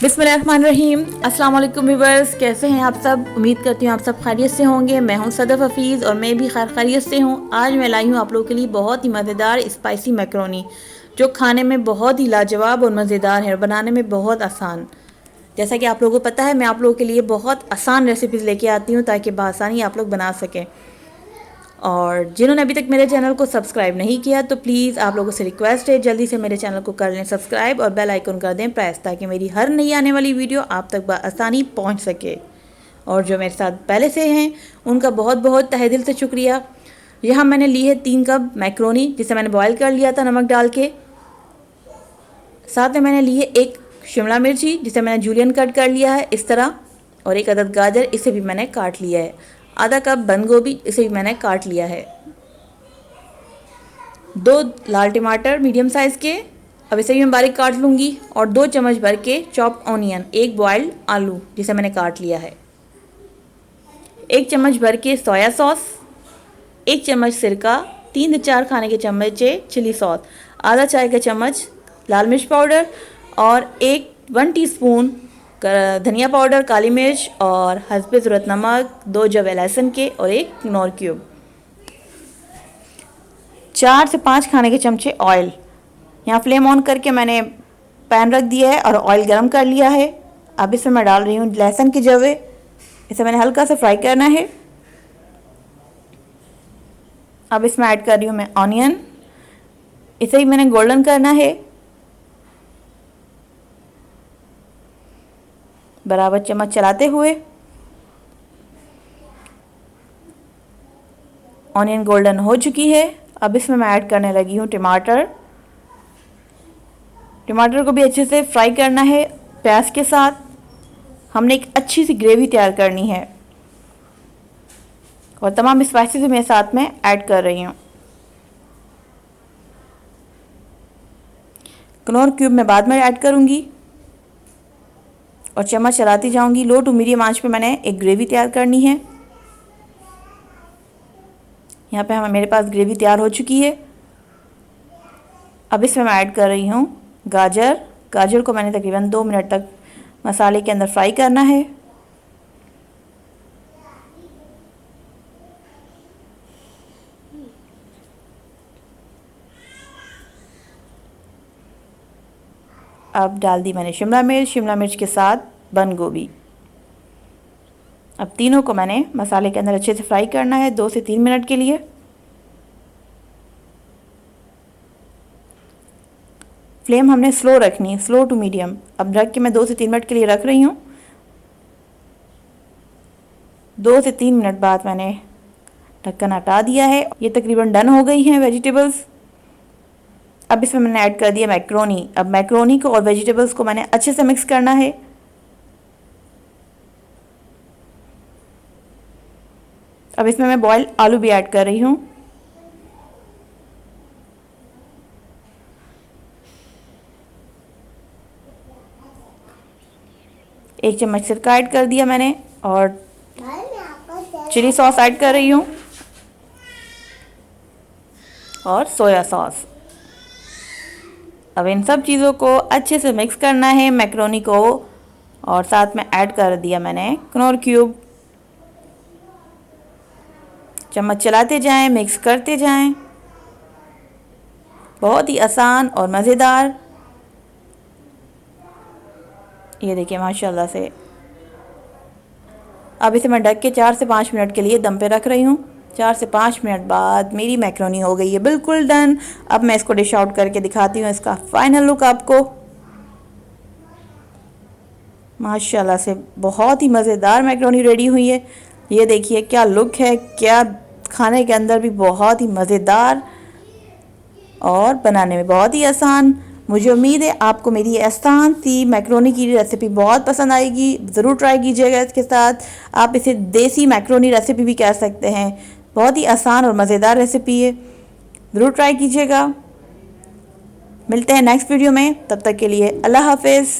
बिस्मिल्लाहिर्रहमानिर्रहीम। अस्सलाम वालेकुम व्यूअर्स, कैसे हैं आप सब। उम्मीद करती हूँ आप सब खैरियत से होंगे। मैं हूँ सदफ़ हफ़ीज़ और मैं भी खैरियत से हूँ। आज मैं लाई हूँ आप लोगों के लिए बहुत ही मज़ेदार स्पाइसी मैकरोनी, जो खाने में बहुत ही लाजवाब और मज़ेदार है और बनाने में बहुत आसान। जैसा कि आप लोगों को पता है, मैं आप लोगों के लिए बहुत आसान रेसिपीज़ लेके आती हूँ ताकि बआसानी आप लोग बना सकें। और जिन्होंने अभी तक मेरे चैनल को सब्सक्राइब नहीं किया तो प्लीज़ आप लोगों से रिक्वेस्ट है, जल्दी से मेरे चैनल को कर लें सब्सक्राइब और बेल आइकन कर दें प्रेस, ताकि मेरी हर नई आने वाली वीडियो आप तक बआसानी पहुंच सके। और जो मेरे साथ पहले से हैं उनका बहुत बहुत तहे दिल से शुक्रिया। यहाँ मैंने ली है 3 कप मैक्रोनी, जिसे मैंने बॉयल कर लिया था नमक डाल के। साथ में मैंने ली है 1 शिमला मिर्ची, जिसे मैंने जूलियन कट कर लिया है इस तरह, और 1 अदद गाजर, इसे भी मैंने काट लिया है। आधा कप बंद गोभी, इसे भी मैंने काट लिया है। 2 लाल टमाटर मीडियम साइज़ के, अब इसे भी मैं बारीक काट लूँगी। और 2 चम्मच भर के चॉप ऑनियन, 1 बॉइल्ड आलू जिसे मैंने काट लिया है। 1 चम्मच भर के सोया सॉस, 1 चम्मच सिरका, 3 से 4 खाने के चम्मच चिली सॉस, आधा चाय का चम्मच लाल मिर्च पाउडर और 1 टीस्पून धनिया पाउडर, काली मिर्च और हस्बे ज़रूरत नमक, 2 जवे लहसुन के और 1 कनौर क्यूब, 4 से 5 खाने के चमचे ऑयल। यहाँ फ्लेम ऑन करके मैंने पैन रख दिया है और ऑयल गरम कर लिया है। अब इसमें मैं डाल रही हूँ लहसुन के जवे, इसे मैंने हल्का सा फ्राई करना है। अब इसमें ऐड कर रही हूँ मैं ऑनियन, इसे भी मैंने गोल्डन करना है। बराबर चम्मच चलाते हुए ऑनियन गोल्डन हो चुकी है। अब इसमें मैं ऐड करने लगी हूँ टमाटर। टमाटर को भी अच्छे से फ्राई करना है प्याज के साथ। हमने एक अच्छी सी ग्रेवी तैयार करनी है और तमाम स्पाइसेस मैं साथ में ऐड कर रही हूँ। कनौर क्यूब मैं बाद में ऐड करूँगी और चम्मच चलाती जाऊँगी। लो टू मीडियम आंच पे मैंने एक ग्रेवी तैयार करनी है। यहाँ पे मेरे पास ग्रेवी तैयार हो चुकी है। अब इसमें मैं ऐड कर रही हूँ गाजर। गाजर को मैंने तकरीबन 2 मिनट तक मसाले के अंदर फ्राई करना है। अब डाल दी मैंने शिमला मिर्च के साथ बंद गोभी। अब तीनों को मैंने मसाले के अंदर अच्छे से फ्राई करना है 2 से 3 मिनट के लिए। फ्लेम हमने स्लो रखनी है, स्लो टू मीडियम। अब ढक के मैं 2 से 3 मिनट के लिए रख रही हूँ। 2 से 3 मिनट बाद मैंने ढक्कन हटा दिया है। ये तकरीबन डन हो गई हैं वेजिटेबल्स। अब इसमें मैंने ऐड कर दिया मैक्रोनी। अब मैक्रोनी को और वेजिटेबल्स को मैंने अच्छे से मिक्स करना है। अब इसमें मैं बॉइल्ड आलू भी ऐड कर रही हूँ। एक चम्मच सिरका ऐड कर दिया मैंने और चिली सॉस ऐड कर रही हूँ और सोया सॉस। अब इन सब चीज़ों को अच्छे से मिक्स करना है मैक्रोनी को, और साथ में ऐड कर दिया मैंने कनौर क्यूब। चम्मच चलाते जाएं, मिक्स करते जाएं। बहुत ही आसान और मज़ेदार। ये देखिए माशाल्लाह से। अब इसे मैं ढक के 4 से 5 मिनट के लिए दम पे रख रही हूँ। 4 से 5 मिनट बाद मेरी मैक्रोनी हो गई है बिल्कुल डन। अब मैं इसको डिश आउट करके दिखाती हूँ इसका फाइनल लुक आपको। माशाल्लाह से बहुत ही मज़ेदार मैक्रोनी रेडी हुई है। ये देखिए क्या लुक है, क्या खाने के अंदर भी बहुत ही मज़ेदार और बनाने में बहुत ही आसान। मुझे उम्मीद है आपको मेरी आसान सी मैक्रोनी की रेसिपी बहुत पसंद आएगी। ज़रूर ट्राई कीजिएगा इसके साथ। आप इसे देसी मैक्रोनी रेसिपी भी कह सकते हैं। बहुत ही आसान और मज़ेदार रेसिपी है, ज़रूर ट्राई कीजिएगा। मिलते हैं नेक्स्ट वीडियो में, तब तक के लिए अल्लाह हाफिज़।